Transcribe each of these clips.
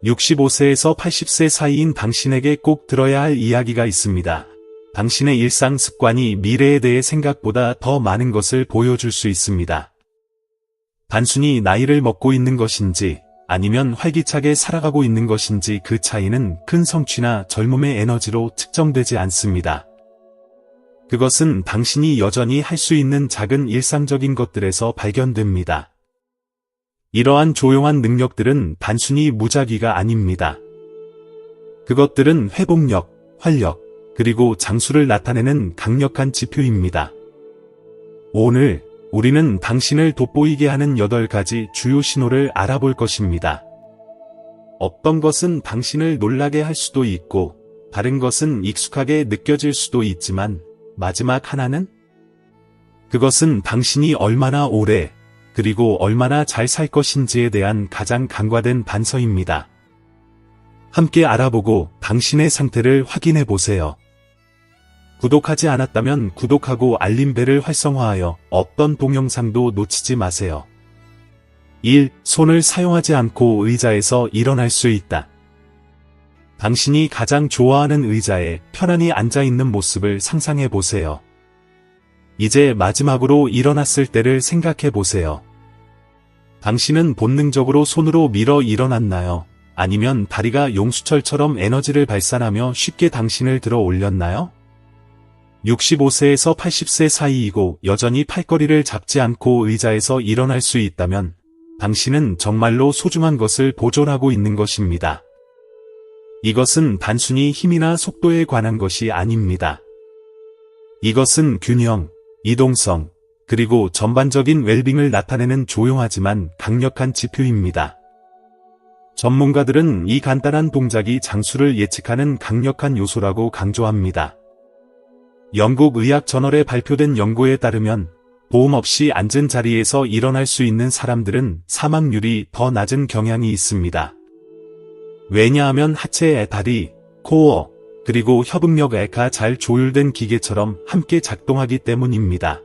65세에서 80세 사이인 당신에게 꼭 들어야 할 이야기가 있습니다. 당신의 일상 습관이 미래에 대해 생각보다 더 많은 것을 보여줄 수 있습니다. 단순히 나이를 먹고 있는 것인지 아니면 활기차게 살아가고 있는 것인지 그 차이는 큰 성취나 젊음의 에너지로 측정되지 않습니다. 그것은 당신이 여전히 할 수 있는 작은 일상적인 것들에서 발견됩니다. 이러한 조용한 능력들은 단순히 무작위가 아닙니다. 그것들은 회복력, 활력, 그리고 장수를 나타내는 강력한 지표입니다. 오늘 우리는 당신을 돋보이게 하는 8가지 주요 신호를 알아볼 것입니다. 어떤 것은 당신을 놀라게 할 수도 있고, 다른 것은 익숙하게 느껴질 수도 있지만, 마지막 하나는? 그것은 당신이 얼마나 오래, 그리고 얼마나 잘 살 것인지에 대한 가장 간과된 단서입니다. 함께 알아보고 당신의 상태를 확인해 보세요. 구독하지 않았다면 구독하고 알림벨을 활성화하여 어떤 동영상도 놓치지 마세요. 1. 손을 사용하지 않고 의자에서 일어날 수 있다. 당신이 가장 좋아하는 의자에 편안히 앉아 있는 모습을 상상해 보세요. 이제 마지막으로 일어났을 때를 생각해 보세요. 당신은 본능적으로 손으로 밀어 일어났나요? 아니면 다리가 용수철처럼 에너지를 발산하며 쉽게 당신을 들어 올렸나요? 65세에서 80세 사이이고 여전히 팔걸이를 잡지 않고 의자에서 일어날 수 있다면 당신은 정말로 소중한 것을 보존하고 있는 것입니다. 이것은 단순히 힘이나 속도에 관한 것이 아닙니다. 이것은 균형, 이동성, 그리고 전반적인 웰빙을 나타내는 조용하지만 강력한 지표입니다. 전문가들은 이 간단한 동작이 장수를 예측하는 강력한 요소라고 강조합니다. 영국 의학 저널에 발표된 연구에 따르면 보험 없이 앉은 자리에서 일어날 수 있는 사람들은 사망률이 더 낮은 경향이 있습니다. 왜냐하면 하체, 다리, 코어, 그리고 협응력가 잘 조율된 기계처럼 함께 작동하기 때문입니다.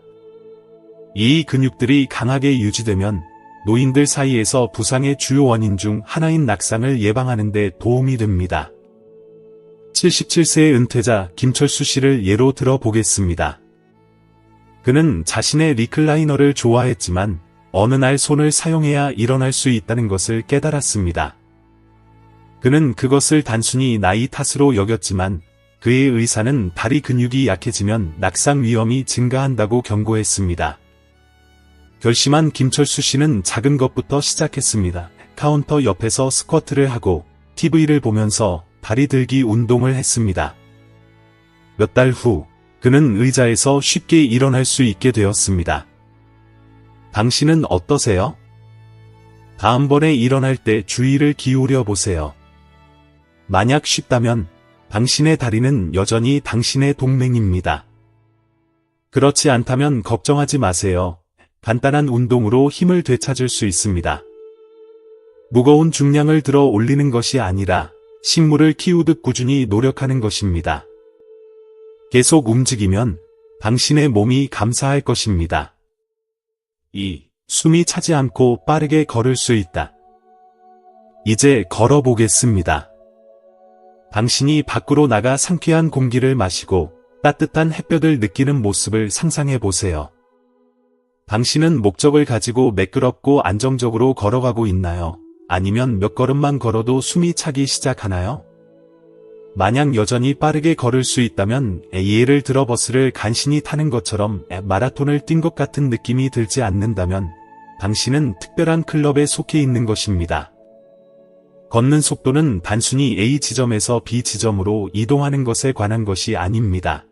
이 근육들이 강하게 유지되면 노인들 사이에서 부상의 주요 원인 중 하나인 낙상을 예방하는 데 도움이 됩니다. 77세의 은퇴자 김철수 씨를 예로 들어 보겠습니다. 그는 자신의 리클라이너를 좋아했지만 어느 날 손을 사용해야 일어날 수 있다는 것을 깨달았습니다. 그는 그것을 단순히 나이 탓으로 여겼지만 그의 의사는 다리 근육이 약해지면 낙상 위험이 증가한다고 경고했습니다. 결심한 김철수 씨는 작은 것부터 시작했습니다. 카운터 옆에서 스쿼트를 하고 TV를 보면서 다리 들기 운동을 했습니다. 몇 달 후, 그는 의자에서 쉽게 일어날 수 있게 되었습니다. 당신은 어떠세요? 다음번에 일어날 때 주의를 기울여 보세요. 만약 쉽다면 당신의 다리는 여전히 당신의 동맹입니다. 그렇지 않다면 걱정하지 마세요. 간단한 운동으로 힘을 되찾을 수 있습니다. 무거운 중량을 들어 올리는 것이 아니라 식물을 키우듯 꾸준히 노력하는 것입니다. 계속 움직이면 당신의 몸이 감사할 것입니다. 2. 숨이 차지 않고 빠르게 걸을 수 있다. 이제 걸어보겠습니다. 당신이 밖으로 나가 상쾌한 공기를 마시고 따뜻한 햇볕을 느끼는 모습을 상상해 보세요. 당신은 목적을 가지고 매끄럽고 안정적으로 걸어가고 있나요? 아니면 몇 걸음만 걸어도 숨이 차기 시작하나요? 만약 여전히 빠르게 걸을 수 있다면 예를 들어 버스를 간신히 타는 것처럼 마라톤을 뛴 것 같은 느낌이 들지 않는다면 당신은 특별한 클럽에 속해 있는 것입니다. 걷는 속도는 단순히 A 지점에서 B 지점으로 이동하는 것에 관한 것이 아닙니다.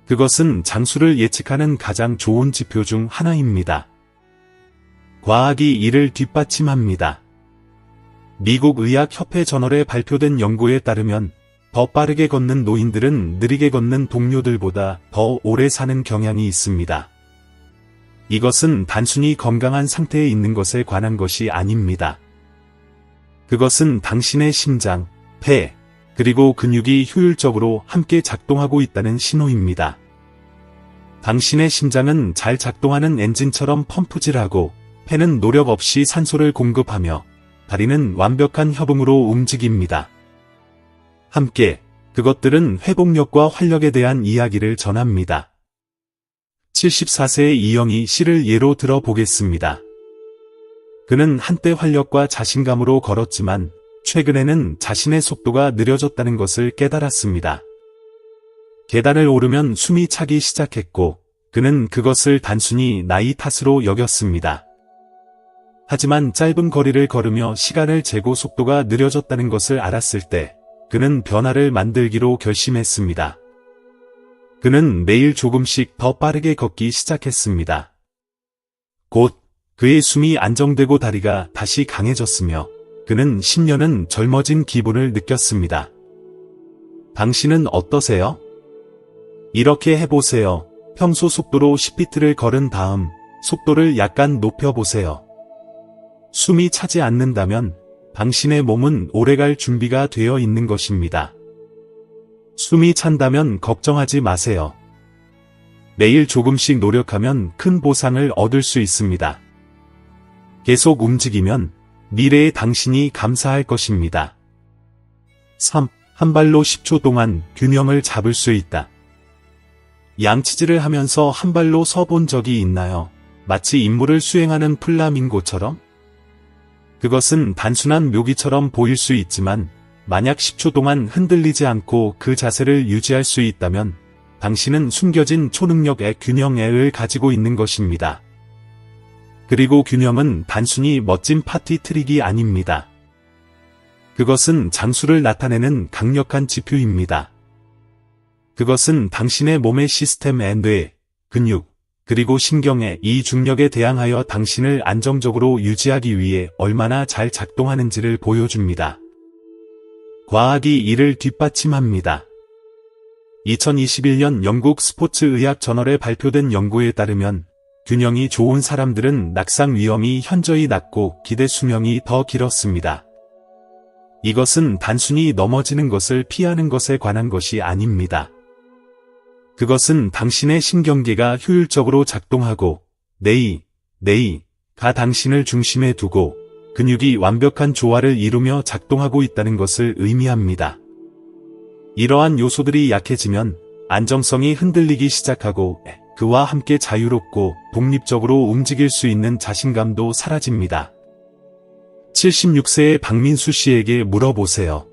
그것은 장수를 예측하는 가장 좋은 지표 중 하나입니다. 과학이 이를 뒷받침합니다. 미국 의학협회 저널에 발표된 연구에 따르면 더 빠르게 걷는 노인들은 느리게 걷는 동료들보다 더 오래 사는 경향이 있습니다. 이것은 단순히 건강한 상태에 있는 것에 관한 것이 아닙니다. 그것은 당신의 심장, 폐, 그리고 근육이 효율적으로 함께 작동하고 있다는 신호입니다. 당신의 심장은 잘 작동하는 엔진처럼 펌프질하고 폐는 노력 없이 산소를 공급하며 다리는 완벽한 협응으로 움직입니다. 함께 그것들은 회복력과 활력에 대한 이야기를 전합니다. 74세의 이영희 씨를 예로 들어 보겠습니다. 그는 한때 활력과 자신감으로 걸었지만 최근에는 자신의 속도가 느려졌다는 것을 깨달았습니다. 계단을 오르면 숨이 차기 시작했고 그는 그것을 단순히 나이 탓으로 여겼습니다. 하지만 짧은 거리를 걸으며 시간을 재고 속도가 느려졌다는 것을 알았을 때 그는 변화를 만들기로 결심했습니다. 그는 매일 조금씩 더 빠르게 걷기 시작했습니다. 곧 그의 숨이 안정되고 다리가 다시 강해졌으며 그는 10년은 젊어진 기분을 느꼈습니다. 당신은 어떠세요? 이렇게 해보세요. 평소 속도로 10피트를 걸은 다음 속도를 약간 높여보세요. 숨이 차지 않는다면 당신의 몸은 오래갈 준비가 되어 있는 것입니다. 숨이 찬다면 걱정하지 마세요. 매일 조금씩 노력하면 큰 보상을 얻을 수 있습니다. 계속 움직이면 미래의 당신이 감사할 것입니다. 3. 한 발로 10초 동안 균형을 잡을 수 있다. 양치질을 하면서 한 발로 서 본 적이 있나요? 마치 임무를 수행하는 플라밍고처럼? 그것은 단순한 묘기처럼 보일 수 있지만 만약 10초 동안 흔들리지 않고 그 자세를 유지할 수 있다면 당신은 숨겨진 초능력의 균형애를 가지고 있는 것입니다. 그리고 균형은 단순히 멋진 파티 트릭이 아닙니다. 그것은 장수를 나타내는 강력한 지표입니다. 그것은 당신의 몸의 시스템의 뇌, 근육, 그리고 신경의 이 중력에 대항하여 당신을 안정적으로 유지하기 위해 얼마나 잘 작동하는지를 보여줍니다. 과학이 이를 뒷받침합니다. 2021년 영국 스포츠의학 저널에 발표된 연구에 따르면 균형이 좋은 사람들은 낙상 위험이 현저히 낮고 기대 수명이 더 길었습니다. 이것은 단순히 넘어지는 것을 피하는 것에 관한 것이 아닙니다. 그것은 당신의 신경계가 효율적으로 작동하고 뇌가 당신을 중심에 두고 근육이 완벽한 조화를 이루며 작동하고 있다는 것을 의미합니다. 이러한 요소들이 약해지면 안정성이 흔들리기 시작하고 그와 함께 자유롭고 독립적으로 움직일 수 있는 자신감도 사라집니다. 76세의 박민수 씨에게 물어보세요.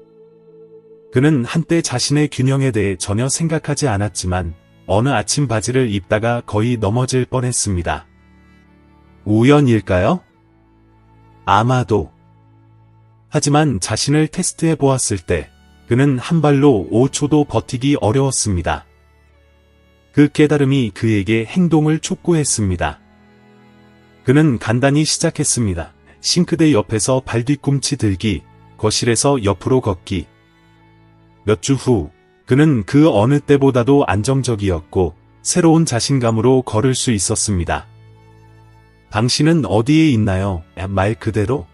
그는 한때 자신의 균형에 대해 전혀 생각하지 않았지만 어느 아침 바지를 입다가 거의 넘어질 뻔했습니다. 우연일까요? 아마도. 하지만 자신을 테스트해 보았을 때 그는 한 발로 5초도 버티기 어려웠습니다. 그 깨달음이 그에게 행동을 촉구했습니다. 그는 간단히 시작했습니다. 싱크대 옆에서 발 뒤꿈치 들기, 거실에서 옆으로 걷기. 몇 주 후, 그는 그 어느 때보다도 안정적이었고 새로운 자신감으로 걸을 수 있었습니다. 당신은 어디에 있나요? 말 그대로?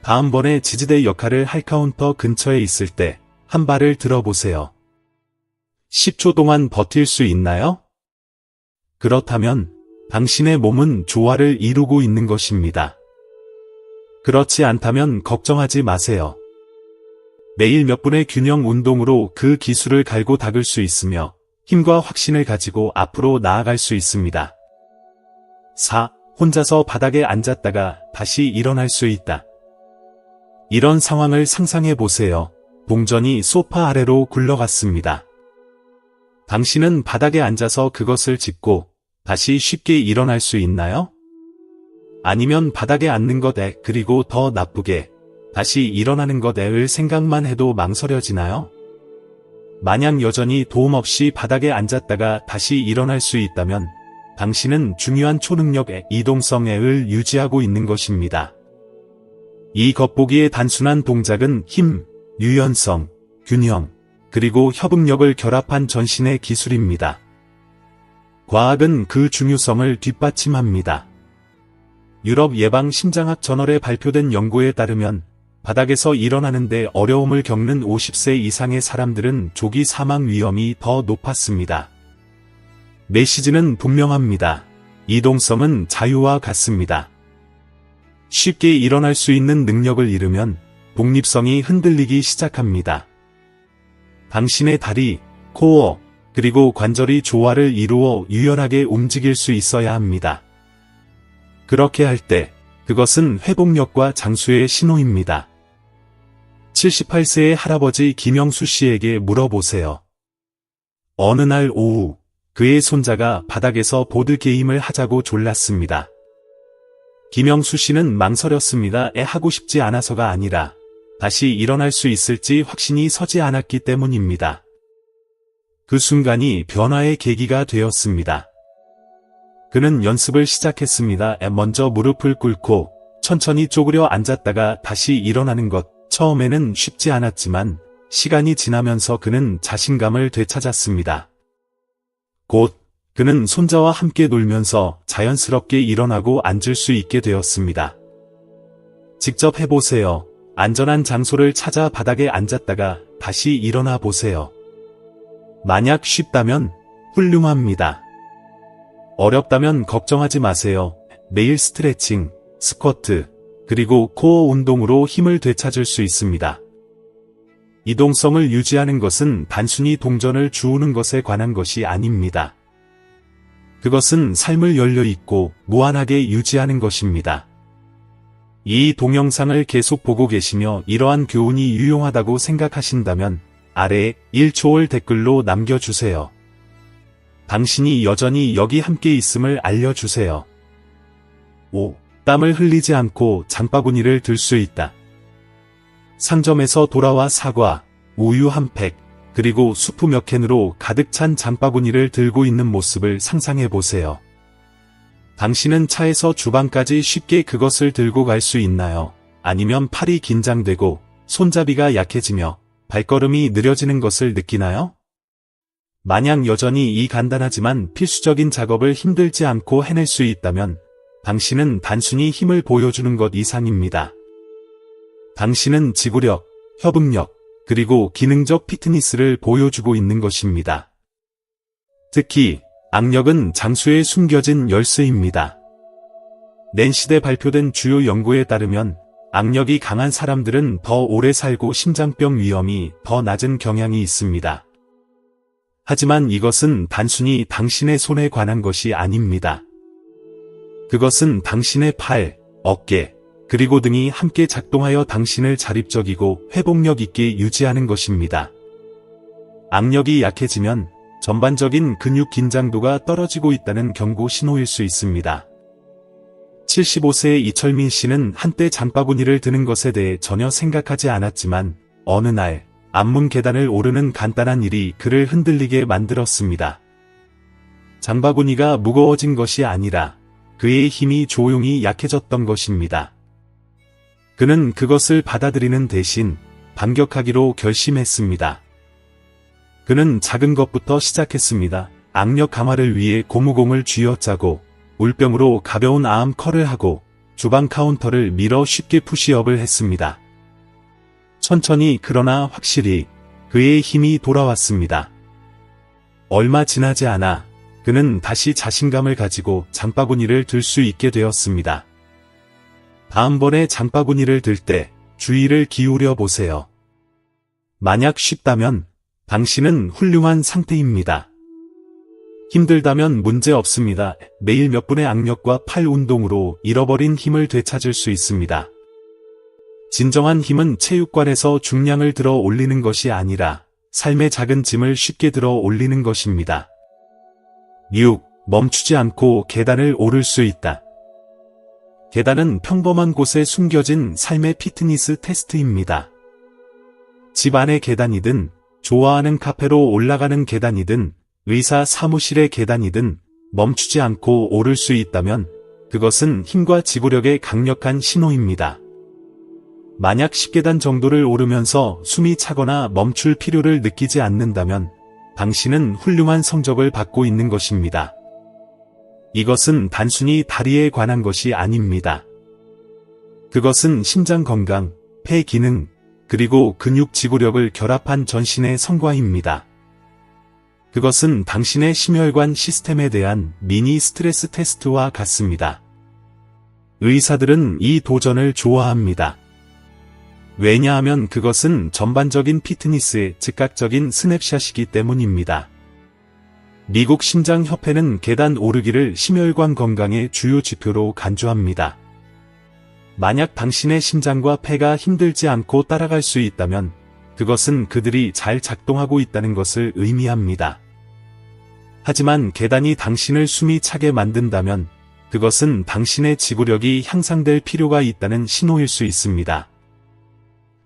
다음번에 지지대 역할을 할 카운터 근처에 있을 때 한 발을 들어보세요. 10초 동안 버틸 수 있나요? 그렇다면 당신의 몸은 조화를 이루고 있는 것입니다. 그렇지 않다면 걱정하지 마세요. 매일 몇 분의 균형 운동으로 그 기술을 갈고 닦을 수 있으며 힘과 확신을 가지고 앞으로 나아갈 수 있습니다. 4. 혼자서 바닥에 앉았다가 다시 일어날 수 있다. 이런 상황을 상상해 보세요. 동전이 소파 아래로 굴러갔습니다. 당신은 바닥에 앉아서 그것을 짚고 다시 쉽게 일어날 수 있나요? 아니면 바닥에 앉는 것에 그리고 더 나쁘게 다시 일어나는 것에을 생각만 해도 망설여지나요? 만약 여전히 도움 없이 바닥에 앉았다가 다시 일어날 수 있다면 당신은 중요한 초능력의 이동성을 유지하고 있는 것입니다. 이 겉보기의 단순한 동작은 힘, 유연성, 균형, 그리고 협응력을 결합한 전신의 기술입니다. 과학은 그 중요성을 뒷받침합니다. 유럽 예방심장학 저널에 발표된 연구에 따르면 바닥에서 일어나는데 어려움을 겪는 50세 이상의 사람들은 조기 사망 위험이 더 높았습니다. 메시지는 분명합니다. 이동성은 자유와 같습니다. 쉽게 일어날 수 있는 능력을 잃으면 독립성이 흔들리기 시작합니다. 당신의 다리, 코어, 그리고 관절이 조화를 이루어 유연하게 움직일 수 있어야 합니다. 그렇게 할 때 그것은 회복력과 장수의 신호입니다. 78세의 할아버지 김영수 씨에게 물어보세요. 어느 날 오후 그의 손자가 바닥에서 보드게임을 하자고 졸랐습니다. 김영수 씨는 망설였습니다. 하고 싶지 않아서가 아니라 다시 일어날 수 있을지 확신이 서지 않았기 때문입니다. 그 순간이 변화의 계기가 되었습니다. 그는 연습을 시작했습니다. 먼저 무릎을 꿇고 천천히 쪼그려 앉았다가 다시 일어나는 것. 처음에는 쉽지 않았지만 시간이 지나면서 그는 자신감을 되찾았습니다. 곧 그는 손자와 함께 놀면서 자연스럽게 일어나고 앉을 수 있게 되었습니다. 직접 해보세요. 안전한 장소를 찾아 바닥에 앉았다가 다시 일어나 보세요. 만약 쉽다면 훌륭합니다. 어렵다면 걱정하지 마세요. 매일 스트레칭, 스쿼트, 그리고 코어 운동으로 힘을 되찾을 수 있습니다. 이동성을 유지하는 것은 단순히 동전을 주우는 것에 관한 것이 아닙니다. 그것은 삶을 열려있고 무한하게 유지하는 것입니다. 이 동영상을 계속 보고 계시며 이러한 교훈이 유용하다고 생각하신다면 아래에 1초월 댓글로 남겨주세요. 당신이 여전히 여기 함께 있음을 알려주세요. 5. 땀을 흘리지 않고 장바구니를 들 수 있다. 상점에서 돌아와 사과, 우유 한 팩, 그리고 수프 몇 캔으로 가득 찬 장바구니를 들고 있는 모습을 상상해 보세요. 당신은 차에서 주방까지 쉽게 그것을 들고 갈 수 있나요? 아니면 팔이 긴장되고 손잡이가 약해지며 발걸음이 느려지는 것을 느끼나요? 만약 여전히 이 간단하지만 필수적인 작업을 힘들지 않고 해낼 수 있다면 당신은 단순히 힘을 보여주는 것 이상입니다. 당신은 지구력, 협응력, 그리고 기능적 피트니스를 보여주고 있는 것입니다. 특히 악력은 장수에 숨겨진 열쇠입니다. 낸시대 발표된 주요 연구에 따르면 악력이 강한 사람들은 더 오래 살고 심장병 위험이 더 낮은 경향이 있습니다. 하지만 이것은 단순히 당신의 손에 관한 것이 아닙니다. 그것은 당신의 팔, 어깨, 그리고 등이 함께 작동하여 당신을 자립적이고 회복력 있게 유지하는 것입니다. 악력이 약해지면 전반적인 근육 긴장도가 떨어지고 있다는 경고 신호일 수 있습니다. 75세의 이철민 씨는 한때 장바구니를 드는 것에 대해 전혀 생각하지 않았지만 어느 날 앞문 계단을 오르는 간단한 일이 그를 흔들리게 만들었습니다. 장바구니가 무거워진 것이 아니라 그의 힘이 조용히 약해졌던 것입니다. 그는 그것을 받아들이는 대신 반격하기로 결심했습니다. 그는 작은 것부터 시작했습니다. 악력 강화를 위해 고무공을 쥐어짜고 물병으로 가벼운 아암컬을 하고 주방 카운터를 밀어 쉽게 푸시업을 했습니다. 천천히 그러나 확실히 그의 힘이 돌아왔습니다. 얼마 지나지 않아 그는 다시 자신감을 가지고 장바구니를 들 수 있게 되었습니다. 다음번에 장바구니를 들 때 주의를 기울여 보세요. 만약 쉽다면 당신은 훌륭한 상태입니다. 힘들다면 문제 없습니다. 매일 몇 분의 악력과 팔 운동으로 잃어버린 힘을 되찾을 수 있습니다. 진정한 힘은 체육관에서 중량을 들어 올리는 것이 아니라 삶의 작은 짐을 쉽게 들어 올리는 것입니다. 6. 멈추지 않고 계단을 오를 수 있다. 계단은 평범한 곳에 숨겨진 삶의 피트니스 테스트입니다. 집 안의 계단이든 좋아하는 카페로 올라가는 계단이든 의사 사무실의 계단이든 멈추지 않고 오를 수 있다면 그것은 힘과 지구력의 강력한 신호입니다. 만약 10계단 정도를 오르면서 숨이 차거나 멈출 필요를 느끼지 않는다면 당신은 훌륭한 성적을 받고 있는 것입니다. 이것은 단순히 다리에 관한 것이 아닙니다. 그것은 심장 건강, 폐 기능, 그리고 근육 지구력을 결합한 전신의 성과입니다. 그것은 당신의 심혈관 시스템에 대한 미니 스트레스 테스트와 같습니다. 의사들은 이 도전을 좋아합니다. 왜냐하면 그것은 전반적인 피트니스의 즉각적인 스냅샷이기 때문입니다. 미국 심장협회는 계단 오르기를 심혈관 건강의 주요 지표로 간주합니다. 만약 당신의 심장과 폐가 힘들지 않고 따라갈 수 있다면 그것은 그들이 잘 작동하고 있다는 것을 의미합니다. 하지만 계단이 당신을 숨이 차게 만든다면 그것은 당신의 지구력이 향상될 필요가 있다는 신호일 수 있습니다.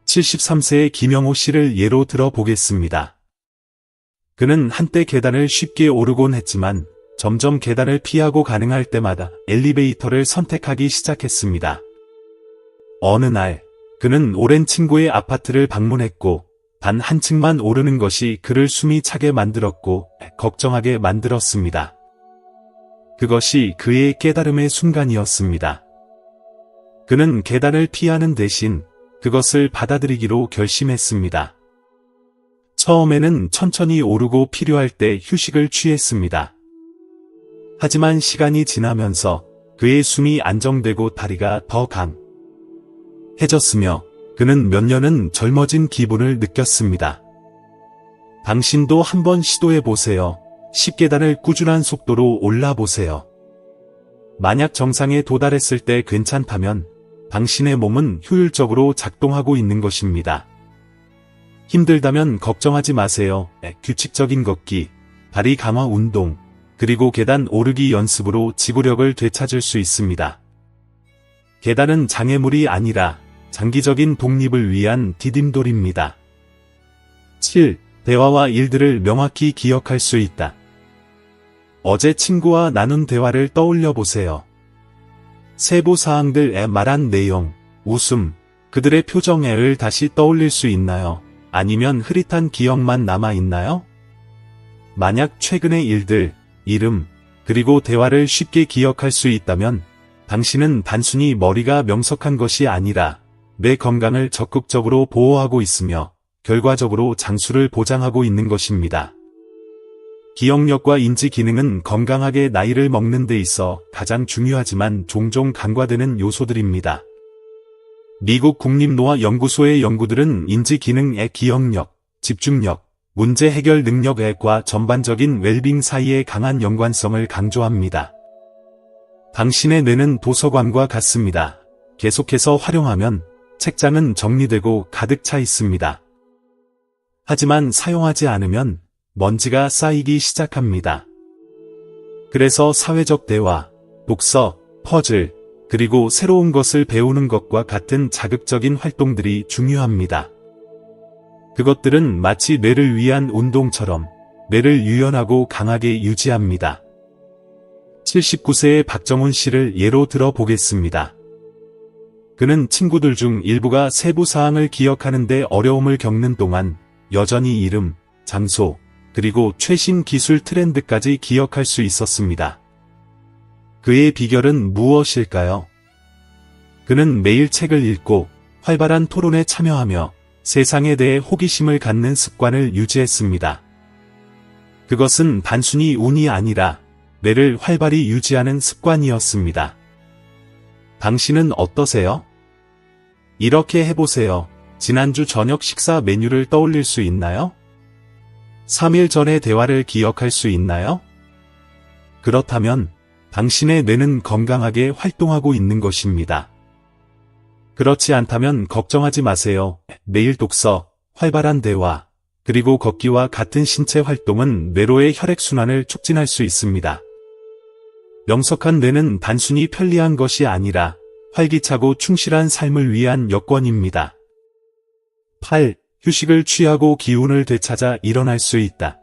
73세의 김영호 씨를 예로 들어 보겠습니다. 그는 한때 계단을 쉽게 오르곤 했지만 점점 계단을 피하고 가능할 때마다 엘리베이터를 선택하기 시작했습니다. 어느 날 그는 오랜 친구의 아파트를 방문했고 단 한 층만 오르는 것이 그를 숨이 차게 만들었고 걱정하게 만들었습니다. 그것이 그의 깨달음의 순간이었습니다. 그는 계단을 피하는 대신 그것을 받아들이기로 결심했습니다. 처음에는 천천히 오르고 필요할 때 휴식을 취했습니다. 하지만 시간이 지나면서 그의 숨이 안정되고 다리가 더 강해졌으며 그는 몇 년은 젊어진 기분을 느꼈습니다. 당신도 한번 시도해보세요. 10계단을 꾸준한 속도로 올라보세요. 만약 정상에 도달했을 때 괜찮다면 당신의 몸은 효율적으로 작동하고 있는 것입니다. 힘들다면 걱정하지 마세요. 규칙적인 걷기, 다리 강화 운동, 그리고 계단 오르기 연습으로 지구력을 되찾을 수 있습니다. 계단은 장애물이 아니라 장기적인 독립을 위한 디딤돌입니다. 7. 대화와 일들을 명확히 기억할 수 있다. 어제 친구와 나눈 대화를 떠올려 보세요. 세부 사항들에 말한 내용, 웃음, 그들의 표정을 다시 떠올릴 수 있나요? 아니면 흐릿한 기억만 남아 있나요? 만약 최근의 일들, 이름, 그리고 대화를 쉽게 기억할 수 있다면 당신은 단순히 머리가 명석한 것이 아니라 내 건강을 적극적으로 보호하고 있으며 결과적으로 장수를 보장하고 있는 것입니다. 기억력과 인지 기능은 건강하게 나이를 먹는 데 있어 가장 중요하지만 종종 간과되는 요소들입니다. 미국 국립노화연구소의 연구들은 인지 기능의 기억력, 집중력, 문제 해결 능력과 전반적인 웰빙 사이의 강한 연관성을 강조합니다. 당신의 뇌는 도서관과 같습니다. 계속해서 활용하면 책장은 정리되고 가득 차 있습니다. 하지만 사용하지 않으면 먼지가 쌓이기 시작합니다. 그래서 사회적 대화, 독서, 퍼즐, 그리고 새로운 것을 배우는 것과 같은 자극적인 활동들이 중요합니다. 그것들은 마치 뇌를 위한 운동처럼 뇌를 유연하고 강하게 유지합니다. 79세의 박정훈 씨를 예로 들어 보겠습니다. 그는 친구들 중 일부가 세부 사항을 기억하는 데 어려움을 겪는 동안 여전히 이름, 장소, 그리고 최신 기술 트렌드까지 기억할 수 있었습니다. 그의 비결은 무엇일까요? 그는 매일 책을 읽고 활발한 토론에 참여하며 세상에 대해 호기심을 갖는 습관을 유지했습니다. 그것은 단순히 운이 아니라 뇌를 활발히 유지하는 습관이었습니다. 당신은 어떠세요? 이렇게 해보세요. 지난주 저녁 식사 메뉴를 떠올릴 수 있나요? 3일 전의 대화를 기억할 수 있나요? 그렇다면 당신의 뇌는 건강하게 활동하고 있는 것입니다. 그렇지 않다면 걱정하지 마세요. 매일 독서, 활발한 대화, 그리고 걷기와 같은 신체 활동은 뇌로의 혈액순환을 촉진할 수 있습니다. 명석한 뇌는 단순히 편리한 것이 아니라 활기차고 충실한 삶을 위한 여건입니다. 8. 휴식을 취하고 기운을 되찾아 일어날 수 있다.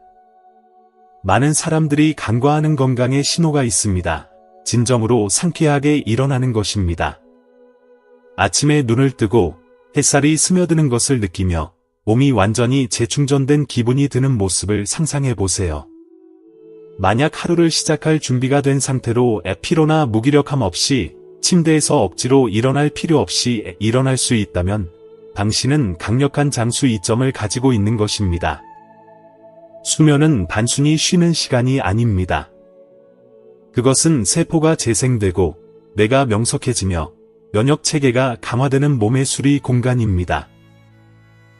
많은 사람들이 간과하는 건강의 신호가 있습니다. 진정으로 상쾌하게 일어나는 것입니다. 아침에 눈을 뜨고 햇살이 스며드는 것을 느끼며 몸이 완전히 재충전된 기분이 드는 모습을 상상해 보세요. 만약 하루를 시작할 준비가 된 상태로 피로나 무기력함 없이 침대에서 억지로 일어날 필요 없이 일어날 수 있다면 당신은 강력한 장수 이점을 가지고 있는 것입니다. 수면은 단순히 쉬는 시간이 아닙니다. 그것은 세포가 재생되고 뇌가 명석해지며 면역 체계가 강화되는 몸의 수리 공간입니다.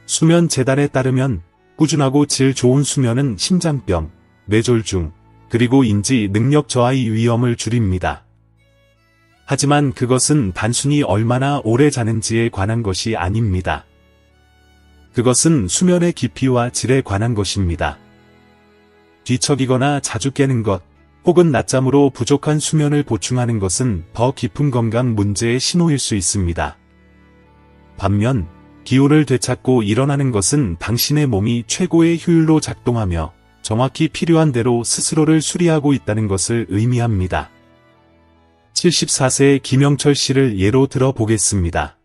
수면 재단에 따르면 꾸준하고 질 좋은 수면은 심장병, 뇌졸중, 그리고 인지 능력 저하의 위험을 줄입니다. 하지만 그것은 단순히 얼마나 오래 자는지에 관한 것이 아닙니다. 그것은 수면의 깊이와 질에 관한 것입니다. 뒤척이거나 자주 깨는 것, 혹은 낮잠으로 부족한 수면을 보충하는 것은 더 깊은 건강 문제의 신호일 수 있습니다. 반면, 기운을 되찾고 일어나는 것은 당신의 몸이 최고의 효율로 작동하며 정확히 필요한 대로 스스로를 수리하고 있다는 것을 의미합니다. 74세의 김영철 씨를 예로 들어 보겠습니다.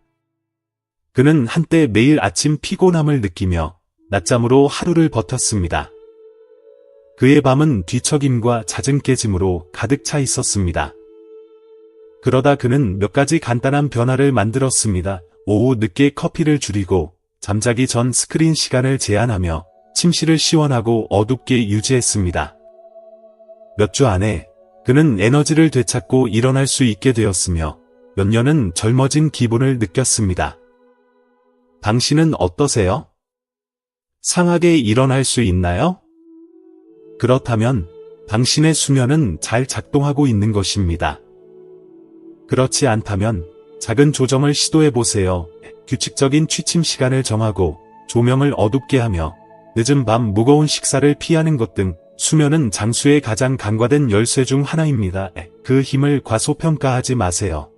그는 한때 매일 아침 피곤함을 느끼며 낮잠으로 하루를 버텼습니다. 그의 밤은 뒤척임과 잦은 깨짐으로 가득 차 있었습니다. 그러다 그는 몇 가지 간단한 변화를 만들었습니다. 오후 늦게 커피를 줄이고 잠자기 전 스크린 시간을 제한하며 침실을 시원하고 어둡게 유지했습니다. 몇 주 안에 그는 에너지를 되찾고 일어날 수 있게 되었으며 몇 년은 젊어진 기분을 느꼈습니다. 당신은 어떠세요? 상하게 일어날 수 있나요? 그렇다면 당신의 수면은 잘 작동하고 있는 것입니다. 그렇지 않다면 작은 조정을 시도해보세요. 규칙적인 취침 시간을 정하고 조명을 어둡게 하며 늦은 밤 무거운 식사를 피하는 것 등 수면은 장수의 가장 간과된 열쇠 중 하나입니다. 그 힘을 과소평가하지 마세요.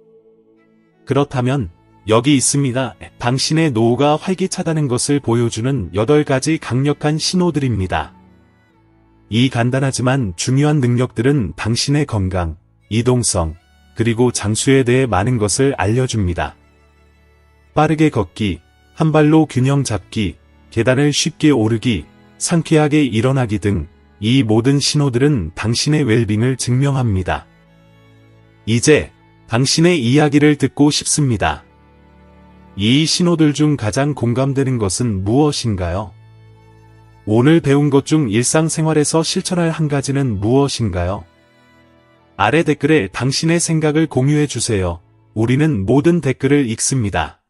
그렇다면 여기 있습니다. 당신의 노후가 활기차다는 것을 보여주는 8가지 강력한 신호들입니다. 이 간단하지만 중요한 능력들은 당신의 건강, 이동성, 그리고 장수에 대해 많은 것을 알려줍니다. 빠르게 걷기, 한 발로 균형 잡기, 계단을 쉽게 오르기, 상쾌하게 일어나기 등 이 모든 신호들은 당신의 웰빙을 증명합니다. 이제 당신의 이야기를 듣고 싶습니다. 이 신호들 중 가장 공감되는 것은 무엇인가요? 오늘 배운 것 중 일상생활에서 실천할 한 가지는 무엇인가요? 아래 댓글에 당신의 생각을 공유해 주세요. 우리는 모든 댓글을 읽습니다.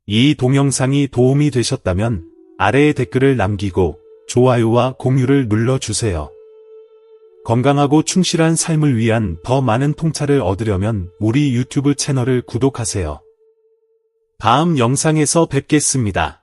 이 동영상이 도움이 되셨다면 아래에 댓글을 남기고 좋아요와 공유를 눌러주세요. 건강하고 충실한 삶을 위한 더 많은 통찰을 얻으려면 우리 유튜브 채널을 구독하세요. 다음 영상에서 뵙겠습니다.